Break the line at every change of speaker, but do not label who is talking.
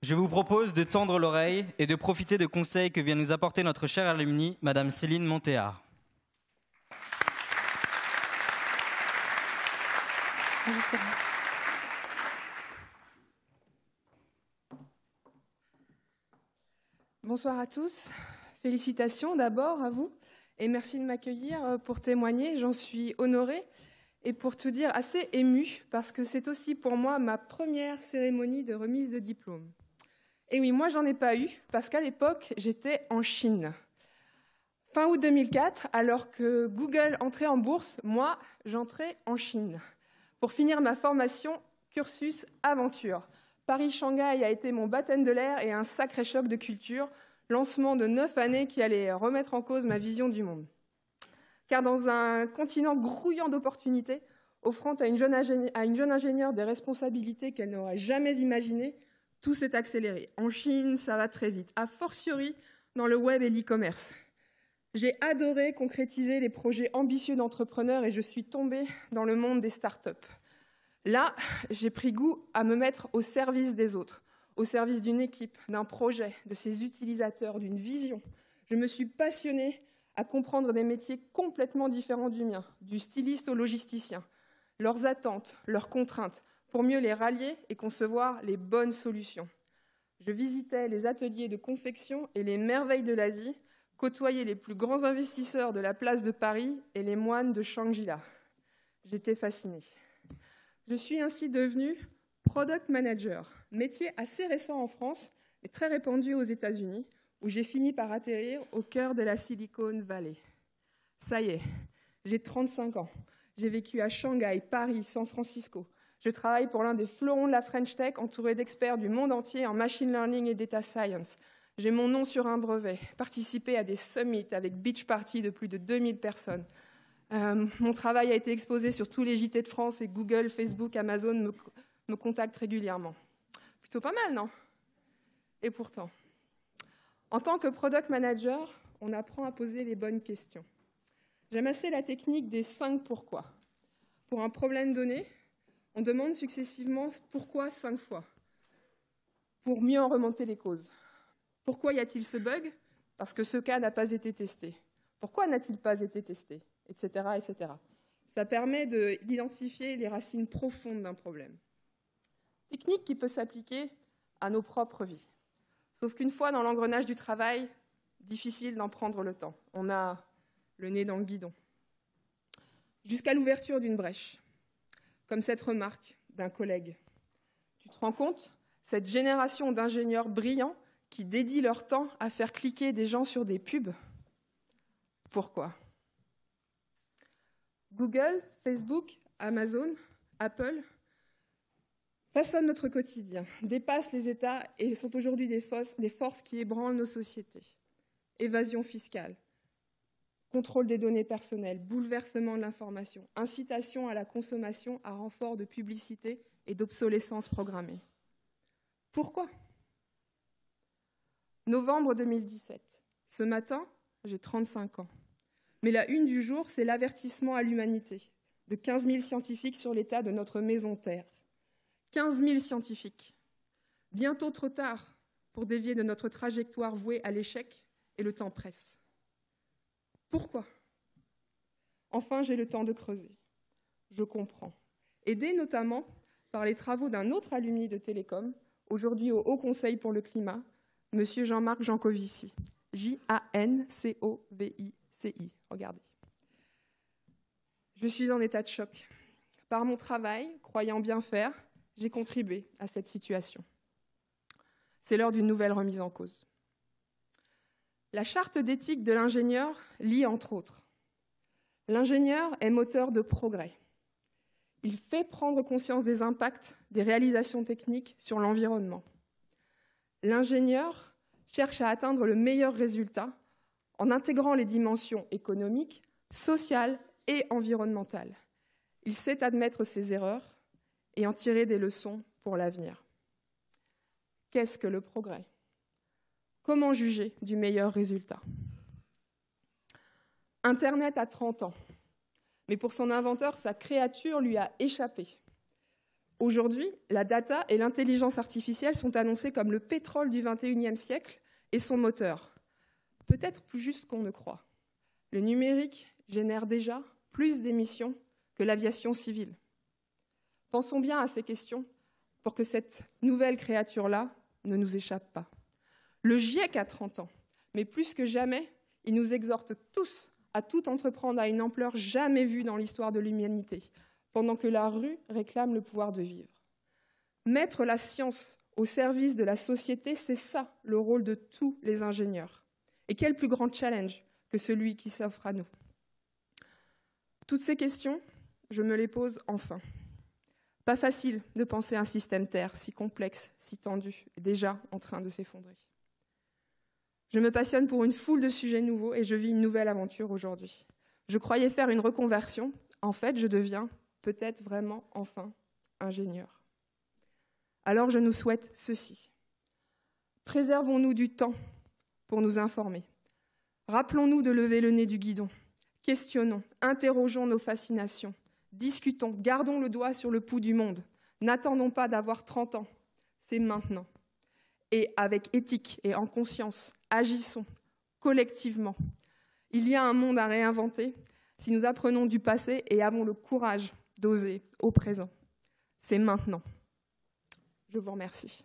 Je vous propose de tendre l'oreille et de profiter de conseils que vient nous apporter notre chère alumni, Madame Céline Montéard.
Bonsoir à tous. Félicitations d'abord à vous et merci de m'accueillir pour témoigner. J'en suis honorée et pour tout dire assez émue parce que c'est aussi pour moi ma première cérémonie de remise de diplôme. Et oui, moi j'en ai pas eu parce qu'à l'époque j'étais en Chine. Fin août 2004, alors que Google entrait en bourse, moi j'entrais en Chine pour finir ma formation cursus aventure. Paris-Shanghai a été mon baptême de l'air et un sacré choc de culture, lancement de 9 années qui allait remettre en cause ma vision du monde. Car dans un continent grouillant d'opportunités, offrant à une jeune ingénieure des responsabilités qu'elle n'aurait jamais imaginées, tout s'est accéléré. En Chine, ça va très vite, a fortiori dans le web et l'e-commerce. J'ai adoré concrétiser les projets ambitieux d'entrepreneurs et je suis tombée dans le monde des startups. Là, j'ai pris goût à me mettre au service des autres, au service d'une équipe, d'un projet, de ses utilisateurs, d'une vision. Je me suis passionnée à comprendre des métiers complètement différents du mien, du styliste au logisticien, leurs attentes, leurs contraintes, pour mieux les rallier et concevoir les bonnes solutions. Je visitais les ateliers de confection et les merveilles de l'Asie, côtoyais les plus grands investisseurs de la place de Paris et les moines de Shangri-La. J'étais fascinée. Je suis ainsi devenue Product Manager, métier assez récent en France et très répandu aux États-Unis, où j'ai fini par atterrir au cœur de la Silicon Valley. Ça y est, j'ai 35 ans. J'ai vécu à Shanghai, Paris, San Francisco. Je travaille pour l'un des fleurons de la French Tech, entouré d'experts du monde entier en machine learning et data science. J'ai mon nom sur un brevet, participé à des summits avec beach party de plus de 2000 personnes. Mon travail a été exposé sur tous les JT de France et Google, Facebook, Amazon me contactent régulièrement. Plutôt pas mal, non? Et pourtant, en tant que product manager, on apprend à poser les bonnes questions. J'aime assez la technique des 5 pourquoi. Pour un problème donné, on demande successivement pourquoi 5 fois, pour mieux en remonter les causes. Pourquoi y a-t-il ce bug? Parce que ce cas n'a pas été testé. Pourquoi n'a-t-il pas été testé? Etc., etc. Ça permet d'identifier les racines profondes d'un problème. Technique qui peut s'appliquer à nos propres vies. Sauf qu'une fois dans l'engrenage du travail, difficile d'en prendre le temps. On a le nez dans le guidon. Jusqu'à l'ouverture d'une brèche, comme cette remarque d'un collègue. Tu te rends compte? Cette génération d'ingénieurs brillants qui dédient leur temps à faire cliquer des gens sur des pubs. Pourquoi? Google, Facebook, Amazon, Apple façonnent notre quotidien, dépassent les États et sont aujourd'hui des forces qui ébranlent nos sociétés. Évasion fiscale, contrôle des données personnelles, bouleversement de l'information, incitation à la consommation à renfort de publicité et d'obsolescence programmée. Pourquoi? Novembre 2017. Ce matin, j'ai 35 ans. Mais la une du jour, c'est l'avertissement à l'humanité de 15 000 scientifiques sur l'état de notre maison Terre. 15 000 scientifiques. Bientôt trop tard pour dévier de notre trajectoire vouée à l'échec et le temps presse. Pourquoi? Enfin, j'ai le temps de creuser. Je comprends. Aidé notamment par les travaux d'un autre alumni de Télécom, aujourd'hui au Haut Conseil pour le climat, M. Jean-Marc Jancovici. J-A-N-C-O-V-I-C-I. Regardez. Je suis en état de choc. Par mon travail, croyant bien faire, j'ai contribué à cette situation. C'est l'heure d'une nouvelle remise en cause. La charte d'éthique de l'ingénieur lit entre autres. L'ingénieur est moteur de progrès. Il fait prendre conscience des impacts des réalisations techniques sur l'environnement. L'ingénieur cherche à atteindre le meilleur résultat en intégrant les dimensions économiques, sociales et environnementales. Il sait admettre ses erreurs et en tirer des leçons pour l'avenir. Qu'est-ce que le progrès? Comment juger du meilleur résultat? Internet a 30 ans, mais pour son inventeur, sa créature lui a échappé. Aujourd'hui, la data et l'intelligence artificielle sont annoncées comme le pétrole du XXIe siècle et son moteur. Peut-être plus juste qu'on ne croit. Le numérique génère déjà plus d'émissions que l'aviation civile. Pensons bien à ces questions pour que cette nouvelle créature-là ne nous échappe pas. Le GIEC a 30 ans, mais plus que jamais, il nous exhorte tous à tout entreprendre à une ampleur jamais vue dans l'histoire de l'humanité, pendant que la rue réclame le pouvoir de vivre. Mettre la science au service de la société, c'est ça le rôle de tous les ingénieurs. Et quel plus grand challenge que celui qui s'offre à nous. Toutes ces questions, je me les pose enfin. Pas facile de penser un système Terre si complexe, si tendu, et déjà en train de s'effondrer. Je me passionne pour une foule de sujets nouveaux et je vis une nouvelle aventure aujourd'hui. Je croyais faire une reconversion. En fait, je deviens peut-être vraiment enfin ingénieur. Alors je nous souhaite ceci. Préservons-nous du temps pour nous informer. Rappelons-nous de lever le nez du guidon. Questionnons, interrogeons nos fascinations. Discutons, gardons le doigt sur le pouls du monde. N'attendons pas d'avoir 30 ans. C'est maintenant. Et avec éthique et en conscience, agissons collectivement. Il y a un monde à réinventer si nous apprenons du passé et avons le courage d'oser au présent. C'est maintenant. Je vous remercie.